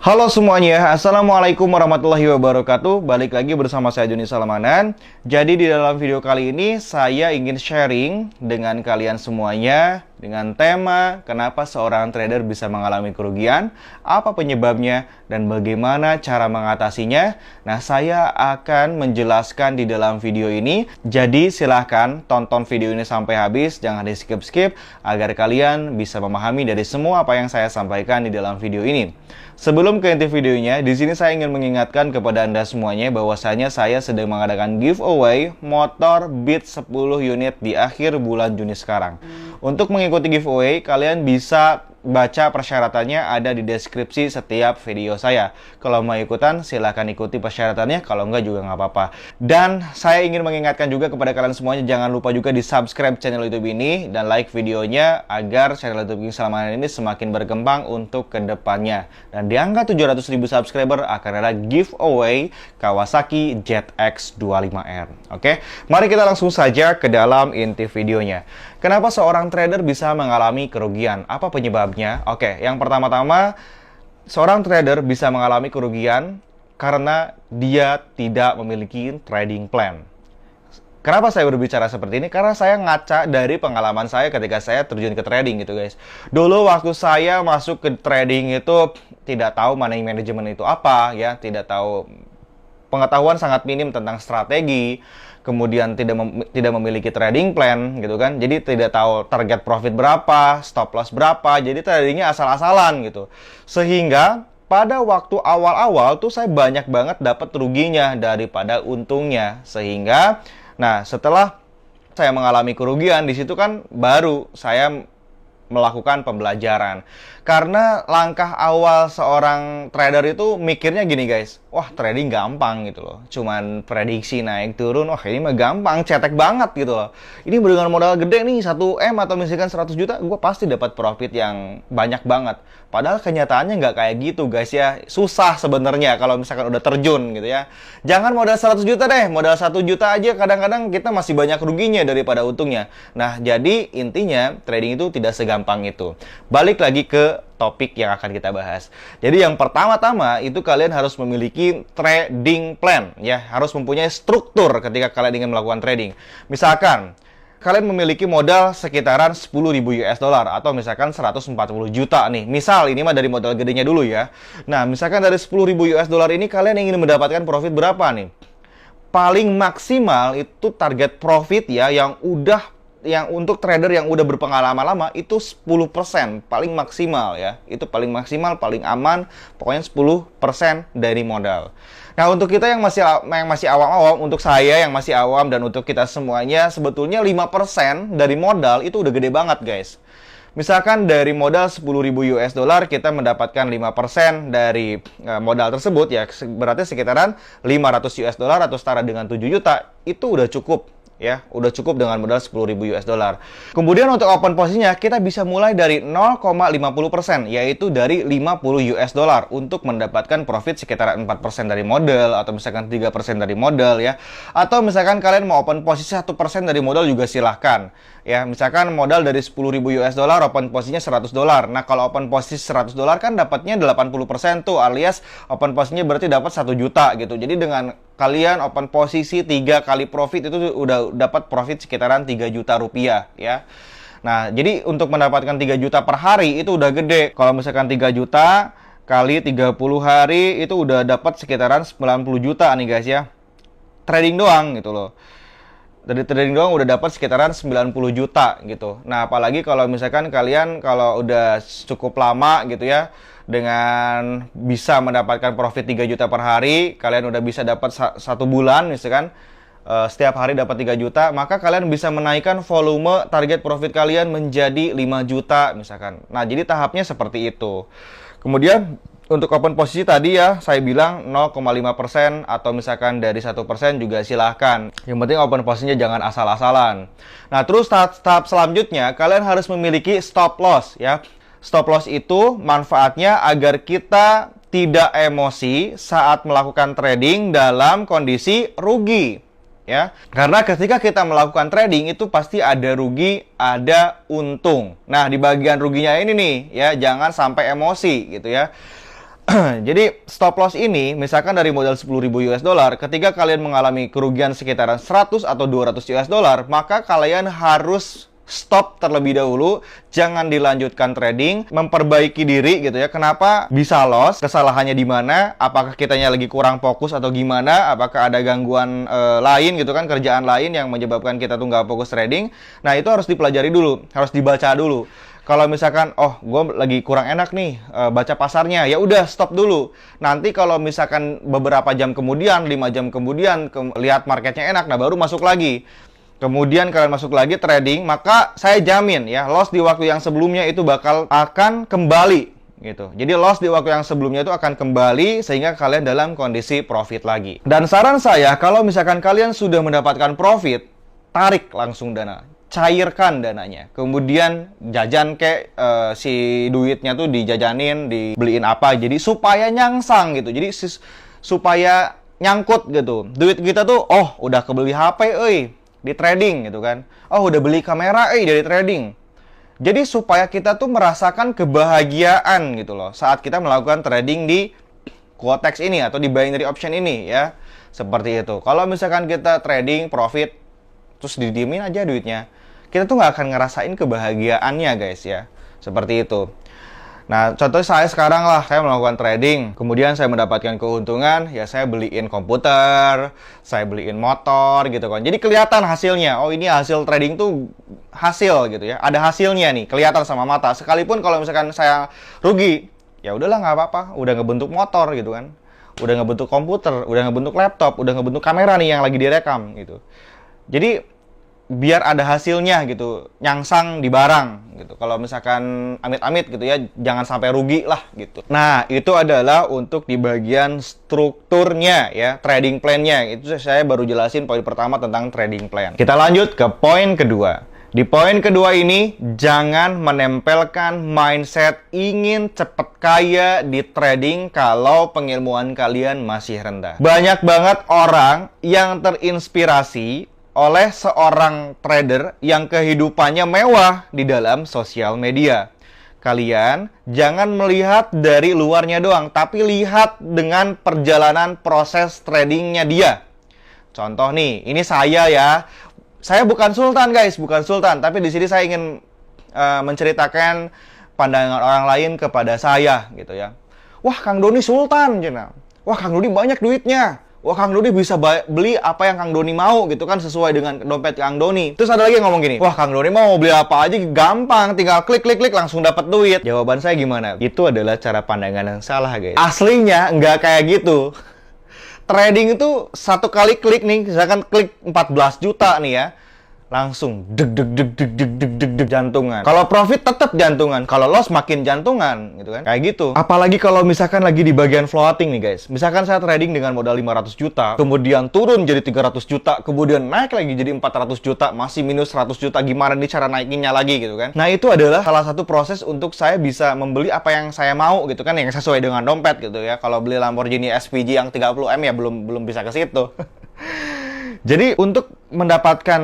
Halo semuanya, Assalamualaikum warahmatullahi wabarakatuh. Balik lagi bersama saya Joni Salmanan. Jadi di dalam video kali ini saya ingin sharing dengan kalian semuanya dengan tema kenapa seorang trader bisa mengalami kerugian, apa penyebabnya, dan bagaimana cara mengatasinya. Nah, saya akan menjelaskan di dalam video ini. Jadi silahkan tonton video ini sampai habis, jangan di skip-skip agar kalian bisa memahami dari semua apa yang saya sampaikan di dalam video ini. Sebelum ke inti videonya, di sini saya ingin mengingatkan kepada Anda semuanya bahwasanya saya sedang mengadakan giveaway motor Beat 10 unit di akhir bulan Juni sekarang. Untuk mengikuti giveaway, kalian bisa baca persyaratannya ada di deskripsi setiap video saya. Kalau mau ikutan, silahkan ikuti persyaratannya. Kalau enggak juga nggak apa-apa. Dan saya ingin mengingatkan juga kepada kalian semuanya, jangan lupa juga di subscribe channel YouTube ini dan like videonya agar channel YouTube King Salmanan ini semakin berkembang untuk kedepannya. Dan di angka 700.000 subscriber akan ada giveaway Kawasaki ZX 25R. Oke, mari kita langsung saja ke dalam inti videonya. Kenapa seorang trader bisa mengalami kerugian? Apa penyebabnya? Oke, yang pertama-tama, seorang trader bisa mengalami kerugian karena dia tidak memiliki trading plan. Kenapa saya berbicara seperti ini? Karena saya ngaca dari pengalaman saya ketika saya terjun ke trading gitu guys. Dulu waktu saya masuk ke trading itu tidak tahu money management itu apa ya, tidak tahu, pengetahuan sangat minim tentang strategi, kemudian tidak memiliki trading plan gitu kan. Jadi tidak tahu target profit berapa, stop loss berapa. Jadi tradingnya asal-asalan gitu. Sehingga pada waktu awal-awal tuh saya banyak banget dapat ruginya daripada untungnya. Sehingga setelah saya mengalami kerugian di situ kan baru saya melakukan pembelajaran. Karena langkah awal seorang trader itu mikirnya gini guys, wah trading gampang gitu loh, cuman prediksi naik turun, wah ini mah gampang, cetek banget gitu loh. Ini dengan modal gede nih 1M atau misalkan 100 juta, gue pasti dapat profit yang banyak banget. Padahal kenyataannya nggak kayak gitu guys ya, susah sebenarnya kalau misalkan udah terjun gitu ya. Jangan modal 100 juta deh, modal 1 juta aja kadang-kadang kita masih banyak ruginya daripada untungnya. Nah jadi intinya trading itu tidak segampang itu. Balik lagi ke topik yang akan kita bahas. Jadi yang pertama-tama itu kalian harus memiliki trading plan ya, harus mempunyai struktur ketika kalian ingin melakukan trading. Misalkan kalian memiliki modal sekitaran 10.000 US dollar atau misalkan 140 juta nih. Misal ini mah dari modal gedenya dulu ya. Nah, misalkan dari 10.000 US dollar ini kalian ingin mendapatkan profit berapa nih? Paling maksimal itu target profit ya yang untuk trader yang udah berpengalaman lama itu 10% paling maksimal ya. Itu paling maksimal, paling aman, pokoknya 10% dari modal. Nah, untuk kita yang masih awam-awam, untuk saya yang masih awam dan untuk kita semuanya sebetulnya 5% dari modal itu udah gede banget, guys. Misalkan dari modal 10.000 US dollar kita mendapatkan 5% dari modal tersebut ya, berarti sekitaran 500 US dollar atau setara dengan 7 juta, itu udah cukup. Ya, udah cukup dengan modal 10.000 US dollar. Kemudian untuk open posisinya kita bisa mulai dari 0,50%, yaitu dari 50 US dollar untuk mendapatkan profit sekitar 4% dari modal atau misalkan 3% dari modal ya. Atau misalkan kalian mau open posisi 1% dari modal juga silahkan. Ya, misalkan modal dari 10.000 US dollar, open posisinya 100 dolar. Nah, kalau open posisi 100 dolar kan dapatnya 80% tuh, alias open posisinya berarti dapat 1 juta gitu. Jadi dengan kalian open posisi 3 kali profit itu udah dapat profit sekitaran 3 juta rupiah ya. Nah, jadi untuk mendapatkan 3 juta per hari itu udah gede. Kalau misalkan 3 juta kali 30 hari itu udah dapat sekitaran 90 juta nih guys ya. Trading doang gitu loh. Dari trading doang udah dapat sekitaran 90 juta gitu. Nah, apalagi kalau misalkan kalian kalau udah cukup lama gitu ya, dengan bisa mendapatkan profit 3 juta per hari, kalian udah bisa dapat 1 bulan misalkan setiap hari dapat 3 juta, maka kalian bisa menaikkan volume target profit kalian menjadi 5 juta misalkan. Nah, jadi tahapnya seperti itu. Kemudian untuk open posisi tadi ya, saya bilang 0,5% atau misalkan dari 1% juga silahkan. Yang penting open posisinya jangan asal-asalan. Nah, terus tahap selanjutnya, kalian harus memiliki stop loss ya. Stop loss itu manfaatnya agar kita tidak emosi saat melakukan trading dalam kondisi rugi. Ya, karena ketika kita melakukan trading itu pasti ada rugi, ada untung. Nah, di bagian ruginya ini nih ya, jangan sampai emosi gitu ya. Jadi stop loss ini misalkan dari modal 10.000 US dollar, ketika kalian mengalami kerugian sekitaran 100 atau 200 US dollar, maka kalian harus stop terlebih dahulu, jangan dilanjutkan trading, memperbaiki diri gitu ya. Kenapa bisa loss? Kesalahannya di mana? Apakah kitanya lagi kurang fokus atau gimana? Apakah ada gangguan lain gitu kan, kerjaan lain yang menyebabkan kita tuh nggak fokus trading? Nah, itu harus dipelajari dulu, harus dibaca dulu. Kalau misalkan, oh, gue lagi kurang enak nih baca pasarnya, ya udah stop dulu. Nanti kalau misalkan beberapa jam kemudian, 5 jam kemudian, lihat marketnya enak, nah baru masuk lagi. Kemudian kalian masuk lagi trading, maka saya jamin ya, loss di waktu yang sebelumnya itu akan kembali gitu. Jadi loss di waktu yang sebelumnya itu akan kembali sehingga kalian dalam kondisi profit lagi. Dan saran saya, kalau misalkan kalian sudah mendapatkan profit, tarik langsung dana. Cairkan dananya, kemudian jajan si duitnya tuh dijajanin, dibeliin apa, jadi supaya nyangsang gitu, jadi supaya nyangkut gitu. Duit kita tuh, oh udah kebeli HP, di trading gitu kan, oh udah beli kamera, dari trading. Jadi supaya kita tuh merasakan kebahagiaan gitu loh saat kita melakukan trading di Quotex ini atau di binary option ini ya, seperti itu. Kalau misalkan kita trading profit terus didiemin aja duitnya, kita tuh nggak akan ngerasain kebahagiaannya guys ya, seperti itu. Nah, contoh saya sekarang lah, saya melakukan trading, kemudian saya mendapatkan keuntungan, ya saya beliin komputer, saya beliin motor gitu kan. Jadi kelihatan hasilnya, oh ini hasil trading tuh hasil gitu ya, ada hasilnya nih, kelihatan sama mata. Sekalipun kalau misalkan saya rugi, ya udahlah nggak apa-apa, udah ngebentuk motor gitu kan, udah ngebentuk komputer, udah ngebentuk laptop, udah ngebentuk kamera nih yang lagi direkam gitu. Jadi biar ada hasilnya gitu, nyangsang di barang gitu. Kalau misalkan amit-amit gitu ya, jangan sampai rugi lah gitu. Nah, itu adalah untuk di bagian strukturnya ya, trading plan-nya. Itu saya baru jelasin poin pertama tentang trading plan. Kita lanjut ke poin kedua. Di poin kedua ini, jangan menempelkan mindset ingin cepet kaya di trading kalau pengilmuan kalian masih rendah. Banyak banget orang yang terinspirasi oleh seorang trader yang kehidupannya mewah di dalam sosial media. Kalian jangan melihat dari luarnya doang, tapi lihat dengan perjalanan proses tradingnya dia. Contoh nih, ini saya ya. Saya bukan sultan guys, bukan sultan, tapi di sini saya ingin menceritakan pandangan orang lain kepada saya gitu ya. Wah, Kang Doni sultan, cina. Wah, Kang Doni banyak duitnya. Wah, Kang Doni bisa beli apa yang Kang Doni mau gitu kan, sesuai dengan dompet Kang Doni. Terus ada lagi yang ngomong gini, wah Kang Doni mau beli apa aja gampang, tinggal klik langsung dapat duit. Jawaban saya gimana? Itu adalah cara pandangan yang salah guys. Aslinya nggak kayak gitu. Trading itu satu kali klik nih, misalkan klik 14 juta nih ya, langsung deg jantungan. Kalau profit tetap jantungan, kalau loss makin jantungan gitu kan. Kayak gitu. Apalagi kalau misalkan lagi di bagian floating nih guys. Misalkan saya trading dengan modal 500 juta, kemudian turun jadi 300 juta, kemudian naik lagi jadi 400 juta, masih minus 100 juta. Gimana nih cara naikinnya lagi gitu kan. Nah, itu adalah salah satu proses untuk saya bisa membeli apa yang saya mau gitu kan, yang sesuai dengan dompet gitu ya. Kalau beli Lamborghini SVG yang 30M ya belum bisa ke situ. Jadi untuk mendapatkan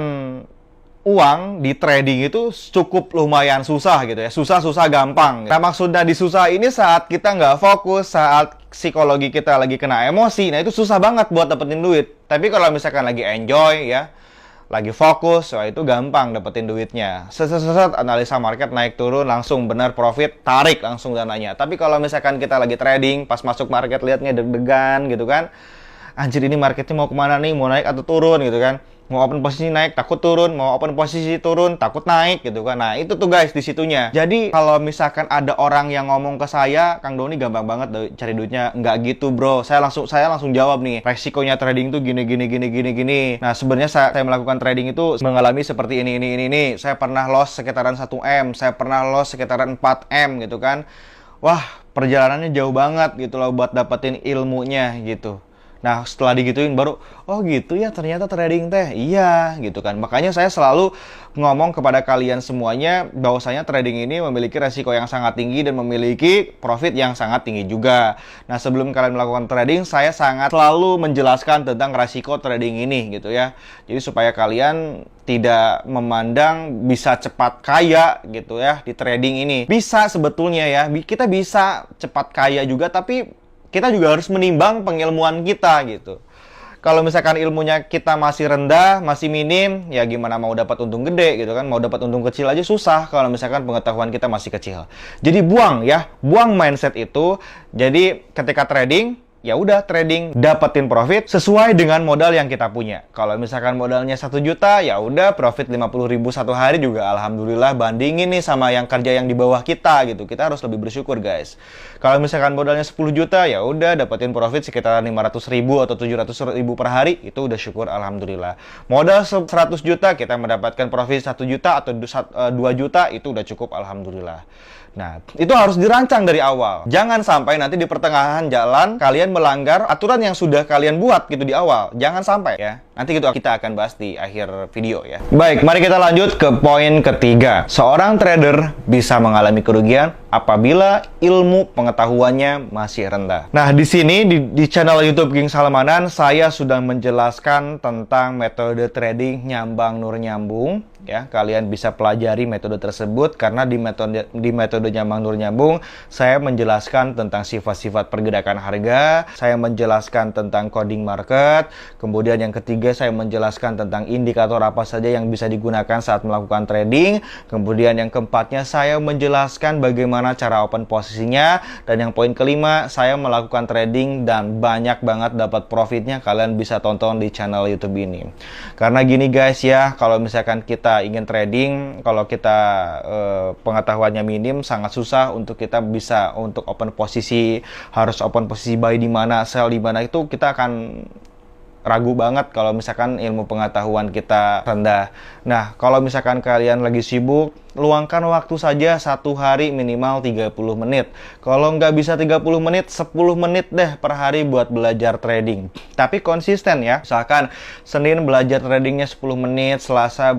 uang di trading itu cukup lumayan susah gitu ya. Susah gampang. Nah, maksudnya di susah ini saat kita nggak fokus, saat psikologi kita lagi kena emosi, nah itu susah banget buat dapetin duit. Tapi kalau misalkan lagi enjoy ya, lagi fokus, wah itu gampang dapetin duitnya. Seset analisa market naik turun, langsung benar profit, tarik langsung dananya. Tapi kalau misalkan kita lagi trading, pas masuk market liatnya deg-degan gitu kan, anjir ini marketnya mau kemana nih, mau naik atau turun gitu kan. Mau open posisi naik, takut turun. Mau open posisi turun, takut naik gitu kan. Nah, itu tuh guys di situnya. Jadi, kalau misalkan ada orang yang ngomong ke saya, Kang Doni gampang banget cari duitnya. Nggak gitu, bro. Saya langsung jawab nih. Resikonya trading tuh gini. Nah, sebenarnya saya melakukan trading itu mengalami seperti ini. Saya pernah loss sekitaran 1M. Saya pernah loss sekitaran 4M gitu kan. Wah, perjalanannya jauh banget gitu loh buat dapetin ilmunya gitu. Nah, setelah digituin baru, oh gitu ya ternyata trading teh. Iya, gitu kan. Makanya saya selalu ngomong kepada kalian semuanya bahwasanya trading ini memiliki resiko yang sangat tinggi dan memiliki profit yang sangat tinggi juga. Nah, sebelum kalian melakukan trading, saya sangat selalu menjelaskan tentang resiko trading ini gitu ya. Jadi supaya kalian tidak memandang bisa cepat kaya gitu ya di trading ini. Bisa sebetulnya ya, kita bisa cepat kaya juga, tapi kita juga harus menimbang pengilmuan kita gitu. Kalau misalkan ilmunya kita masih rendah, masih minim, ya gimana mau dapat untung gede gitu kan. Mau dapat untung kecil aja susah kalau misalkan pengetahuan kita masih kecil. Jadi buang mindset itu. Jadi ketika trading, ya udah trading, dapetin profit sesuai dengan modal yang kita punya. Kalau misalkan modalnya 1 juta, ya udah profit 50.000 satu hari juga alhamdulillah, bandingin nih sama yang kerja yang di bawah kita gitu. Kita harus lebih bersyukur, guys. Kalau misalkan modalnya 10 juta, ya udah dapetin profit sekitar 500.000 atau 700.000 per hari, itu udah syukur alhamdulillah. Modal 100 juta, kita mendapatkan profit 1 juta atau 2 juta, itu udah cukup alhamdulillah. Nah, itu harus dirancang dari awal. Jangan sampai nanti di pertengahan jalan kalian melanggar aturan yang sudah kalian buat gitu di awal. Jangan sampai ya. Nanti gitu kita akan bahas di akhir video ya. Baik, mari kita lanjut ke poin ketiga. Seorang trader bisa mengalami kerugian apabila ilmu pengetahuannya masih rendah. Nah, di sini di channel YouTube King Salmanan saya sudah menjelaskan tentang metode trading nyambang nur nyambung ya. Kalian bisa pelajari metode tersebut karena di metode nyambang nur nyambung saya menjelaskan tentang sifat-sifat pergerakan harga, saya menjelaskan tentang coding market, kemudian yang ketiga saya menjelaskan tentang indikator apa saja yang bisa digunakan saat melakukan trading, kemudian yang keempatnya saya menjelaskan bagaimana cara open posisinya, dan yang poin kelima saya melakukan trading dan banyak banget dapat profitnya. Kalian bisa tonton di channel YouTube ini. Karena gini guys ya, kalau misalkan kita ingin trading, kalau kita pengetahuannya minim, sangat susah untuk kita bisa untuk open posisi, harus open posisi buy di mana, sell di mana, itu kita akan ragu banget kalau misalkan ilmu pengetahuan kita rendah. Nah, kalau misalkan kalian lagi sibuk, luangkan waktu saja satu hari minimal 30 menit. Kalau nggak bisa 30 menit, 10 menit deh per hari buat belajar trading. Tapi konsisten ya. Misalkan Senin belajar tradingnya 10 menit, Selasa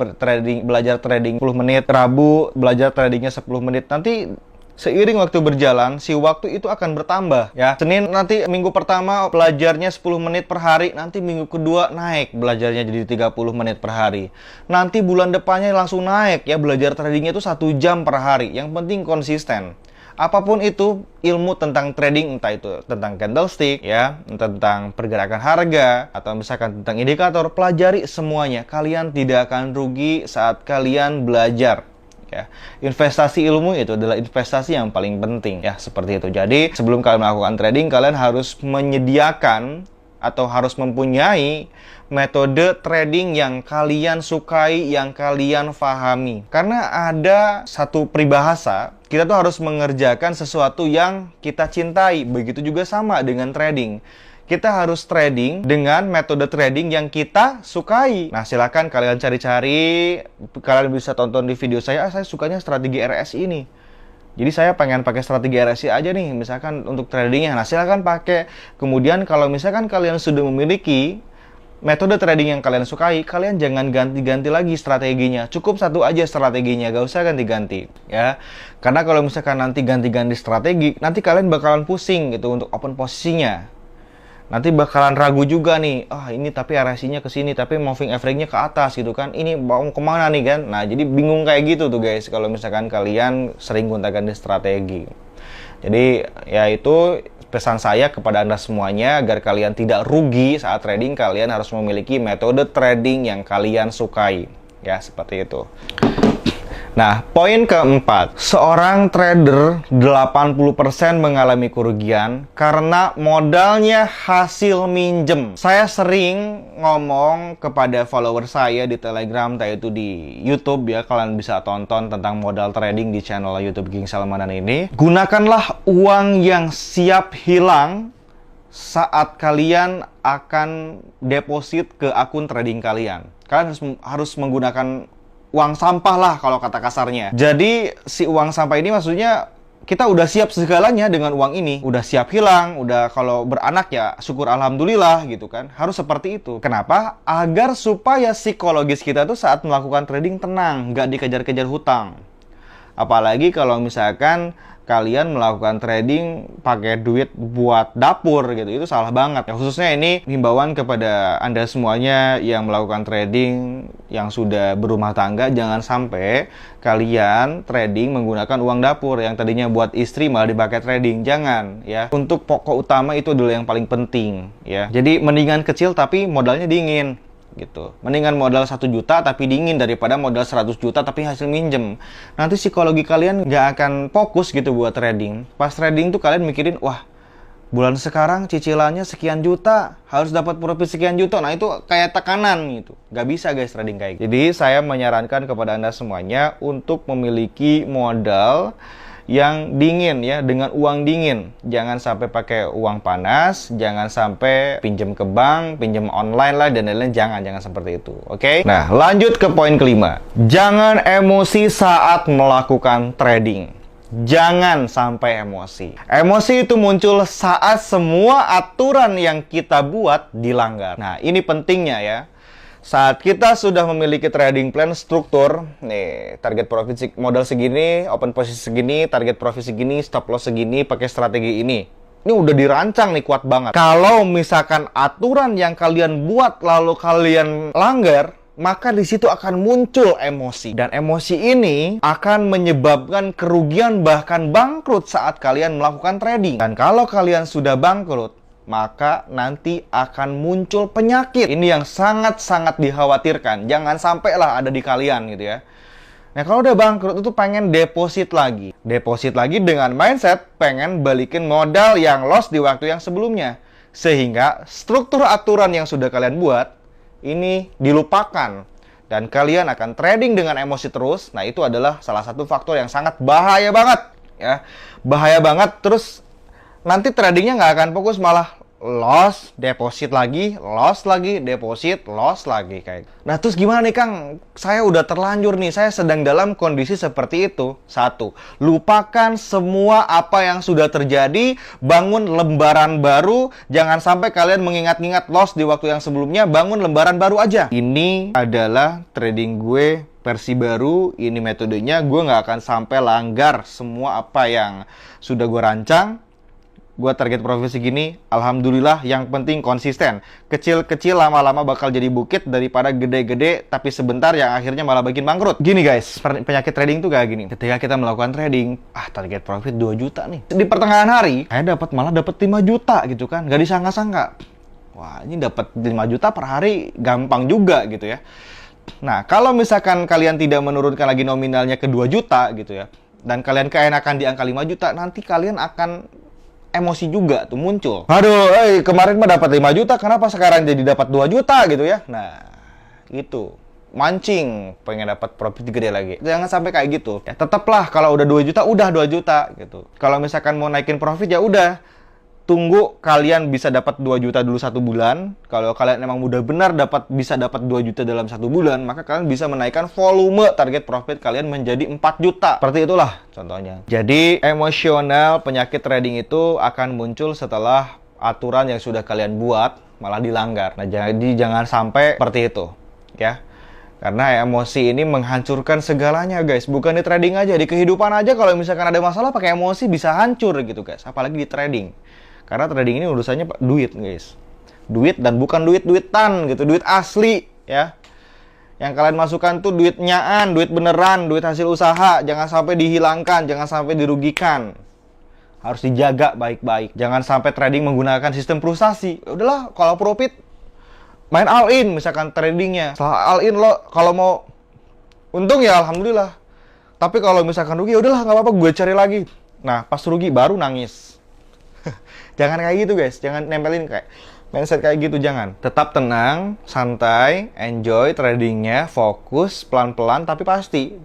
belajar trading 10 menit, Rabu belajar tradingnya 10 menit. Nanti seiring waktu berjalan, si waktu itu akan bertambah ya. Senin nanti minggu pertama belajarnya 10 menit per hari, nanti minggu kedua naik belajarnya jadi 30 menit per hari. Nanti bulan depannya langsung naik ya, belajar tradingnya itu 1 jam per hari. Yang penting konsisten. Apapun itu ilmu tentang trading, entah itu tentang candlestick ya, tentang pergerakan harga, atau misalkan tentang indikator, pelajari semuanya. Kalian tidak akan rugi saat kalian belajar. Ya, investasi ilmu itu adalah investasi yang paling penting ya, seperti itu. Jadi sebelum kalian melakukan trading, kalian harus menyediakan atau harus mempunyai metode trading yang kalian sukai, yang kalian pahami. Karena ada satu peribahasa, kita tuh harus mengerjakan sesuatu yang kita cintai. Begitu juga sama dengan trading. Kita harus trading dengan metode trading yang kita sukai. Nah, silakan kalian cari-cari. Kalian bisa tonton di video saya. Saya sukanya strategi RSI ini. Jadi saya pengen pakai strategi RSI aja nih, misalkan untuk tradingnya. Nah, silakan pakai. Kemudian kalau misalkan kalian sudah memiliki metode trading yang kalian sukai, kalian jangan ganti-ganti lagi strateginya. Cukup satu aja strateginya, gak usah ganti-ganti ya. Karena kalau misalkan nanti ganti-ganti strategi, nanti kalian bakalan pusing gitu untuk open posisinya. Nanti bakalan ragu juga nih, ini tapi RSI-nya ke sini, tapi moving average-nya ke atas gitu kan. Ini mau kemana nih kan? Nah, jadi bingung kayak gitu tuh guys, kalau misalkan kalian sering gonta-ganti strategi. Jadi, ya itu pesan saya kepada Anda semuanya, agar kalian tidak rugi saat trading, kalian harus memiliki metode trading yang kalian sukai. Ya, seperti itu. Nah, poin keempat, seorang trader 80% mengalami kerugian karena modalnya hasil minjem. Saya sering ngomong kepada follower saya di Telegram, yaitu di YouTube ya, kalian bisa tonton tentang modal trading di channel YouTube King Salmanan ini. Gunakanlah uang yang siap hilang saat kalian akan deposit ke akun trading kalian. Kalian harus menggunakan uang sampah lah kalau kata kasarnya. Jadi si uang sampah ini maksudnya kita udah siap segalanya dengan uang ini, udah siap hilang, udah kalau beranak ya syukur alhamdulillah gitu kan. Harus seperti itu. Kenapa? Agar supaya psikologis kita tuh saat melakukan trading tenang, nggak dikejar-kejar hutang. Apalagi kalau misalkan kalian melakukan trading pakai duit buat dapur gitu, itu salah banget. Ya, khususnya ini himbauan kepada Anda semuanya yang melakukan trading, yang sudah berumah tangga, jangan sampai kalian trading menggunakan uang dapur yang tadinya buat istri malah dipakai trading. Jangan ya. Untuk pokok utama itu adalah yang paling penting ya. Jadi mendingan kecil tapi modalnya dingin gitu. Mendingan modal 1 juta tapi dingin daripada modal 100 juta tapi hasil minjem. Nanti psikologi kalian nggak akan fokus gitu buat trading. Pas trading tuh kalian mikirin, wah bulan sekarang cicilannya sekian juta, harus dapat profit sekian juta. Nah itu kayak tekanan gitu. Nggak bisa guys trading kayak gitu. Jadi saya menyarankan kepada Anda semuanya untuk memiliki modal yang dingin ya, dengan uang dingin. Jangan sampai pakai uang panas, jangan sampai pinjam ke bank, pinjam online lah dan lain-lain. Jangan seperti itu. Oke? Nah, lanjut ke poin kelima. Jangan emosi saat melakukan trading. Jangan sampai emosi. Emosi itu muncul saat semua aturan yang kita buat dilanggar. Nah, ini pentingnya ya. Saat kita sudah memiliki trading plan struktur, nih target profit modal segini, open posisi segini, target profit segini, stop loss segini, pakai strategi ini. Ini udah dirancang nih, kuat banget. Kalau misalkan aturan yang kalian buat lalu kalian langgar, maka di situ akan muncul emosi. Dan emosi ini akan menyebabkan kerugian bahkan bangkrut saat kalian melakukan trading. Dan kalau kalian sudah bangkrut, maka nanti akan muncul penyakit. Ini yang sangat-sangat dikhawatirkan. Jangan sampailah ada di kalian gitu ya. Nah kalau udah bangkrut itu pengen deposit lagi. Deposit lagi dengan mindset pengen balikin modal yang loss di waktu yang sebelumnya. Sehingga struktur aturan yang sudah kalian buat ini dilupakan. Dan kalian akan trading dengan emosi terus. Nah itu adalah salah satu faktor yang sangat bahaya banget ya. Bahaya banget. Terus nanti tradingnya nggak akan fokus, malah loss, deposit lagi, loss lagi, deposit, loss lagi kayak. Nah terus gimana nih Kang? Saya udah terlanjur nih, saya sedang dalam kondisi seperti itu. Satu, lupakan semua apa yang sudah terjadi, bangun lembaran baru. Jangan sampai kalian mengingat-ingat loss di waktu yang sebelumnya, bangun lembaran baru aja. Ini adalah trading gue versi baru, ini metodenya. Gue nggak akan sampai langgar semua apa yang sudah gue rancang. Gue target profit segini, alhamdulillah yang penting konsisten. Kecil-kecil lama-lama bakal jadi bukit daripada gede-gede tapi sebentar yang akhirnya malah bikin bangkrut. Gini guys, penyakit trading tuh kayak gini. Ketika kita melakukan trading, target profit 2 juta nih. Di pertengahan hari, saya malah dapat 5 juta gitu kan. Gak disangka-sangka. Wah, ini dapat 5 juta per hari gampang juga gitu ya. Nah, kalau misalkan kalian tidak menurunkan lagi nominalnya ke 2 juta gitu ya, dan kalian keenakan di angka 5 juta, nanti kalian akan emosi juga tuh muncul. Aduh, kemarin mah dapat 5 juta, kenapa sekarang jadi dapat 2 juta gitu ya? Nah, itu mancing pengen dapat profit gede lagi. Jangan sampai kayak gitu. Ya, tetaplah kalau udah 2 juta, udah 2 juta gitu. Kalau misalkan mau naikin profit ya udah tunggu kalian bisa dapat 2 juta dulu 1 bulan. Kalau kalian emang udah benar bisa dapat 2 juta dalam 1 bulan, maka kalian bisa menaikkan volume target profit kalian menjadi 4 juta. Seperti itulah contohnya. Jadi emosional penyakit trading itu akan muncul setelah aturan yang sudah kalian buat malah dilanggar. Nah, jadi jangan sampai seperti itu, ya. Karena emosi ini menghancurkan segalanya, guys. Bukan di trading aja, di kehidupan aja kalau misalkan ada masalah pakai emosi bisa hancur gitu, guys. Apalagi di trading. Karena trading ini urusannya duit, guys. Duit dan bukan duit-duitan gitu, duit asli, ya. Yang kalian masukkan tuh duit nyaan, duit beneran, duit hasil usaha. Jangan sampai dihilangkan, jangan sampai dirugikan. Harus dijaga baik-baik. Jangan sampai trading menggunakan sistem frustasi. Udahlah, kalau profit main all in misalkan tradingnya. Setelah all in lo kalau mau untung ya alhamdulillah. Tapi kalau misalkan rugi ya udahlah nggak apa-apa, gue cari lagi. Nah, pas rugi baru nangis. Jangan kayak gitu, guys. Jangan nempelin kayak mindset kayak gitu, jangan. Tetap tenang, santai, enjoy tradingnya, fokus, pelan-pelan tapi pasti.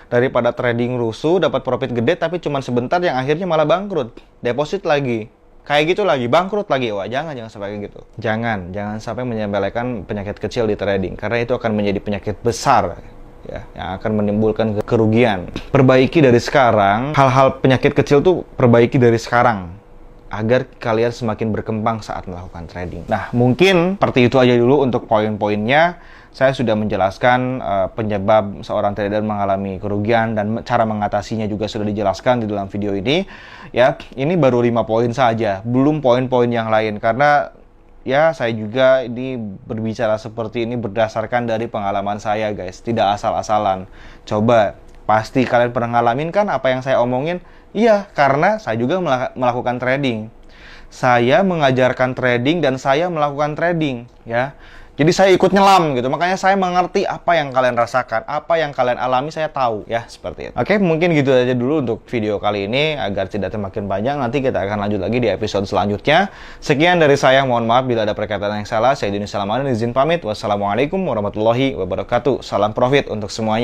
Daripada trading rusuh, dapat profit gede tapi cuma sebentar yang akhirnya malah bangkrut. Deposit lagi. Kayak gitu lagi, bangkrut lagi. Wah, jangan sampai kayak gitu. Jangan sampai menyepelekan penyakit kecil di trading. Karena itu akan menjadi penyakit besar ya, yang akan menimbulkan kerugian. Perbaiki dari sekarang, hal-hal penyakit kecil tuh perbaiki dari sekarang agar kalian semakin berkembang saat melakukan trading. Nah, mungkin seperti itu aja dulu untuk poin-poinnya. Saya sudah menjelaskan penyebab seorang trader mengalami kerugian dan cara mengatasinya juga sudah dijelaskan di dalam video ini. Ya, ini baru 5 poin saja, belum poin-poin yang lain karena ya saya juga ini berbicara seperti ini berdasarkan dari pengalaman saya, guys. Tidak asal-asalan. Coba, pasti kalian pernah ngalamin kan apa yang saya omongin? Iya, karena saya juga melakukan trading. Saya mengajarkan trading dan saya melakukan trading, ya. Jadi saya ikut nyelam gitu, makanya saya mengerti apa yang kalian rasakan, apa yang kalian alami saya tahu, ya seperti itu. Oke, mungkin gitu aja dulu untuk video kali ini, agar tidak semakin panjang, nanti kita akan lanjut lagi di episode selanjutnya. Sekian dari saya, mohon maaf bila ada perkataan yang salah, saya Joni Salamanan izin pamit, wassalamualaikum warahmatullahi wabarakatuh, salam profit untuk semuanya.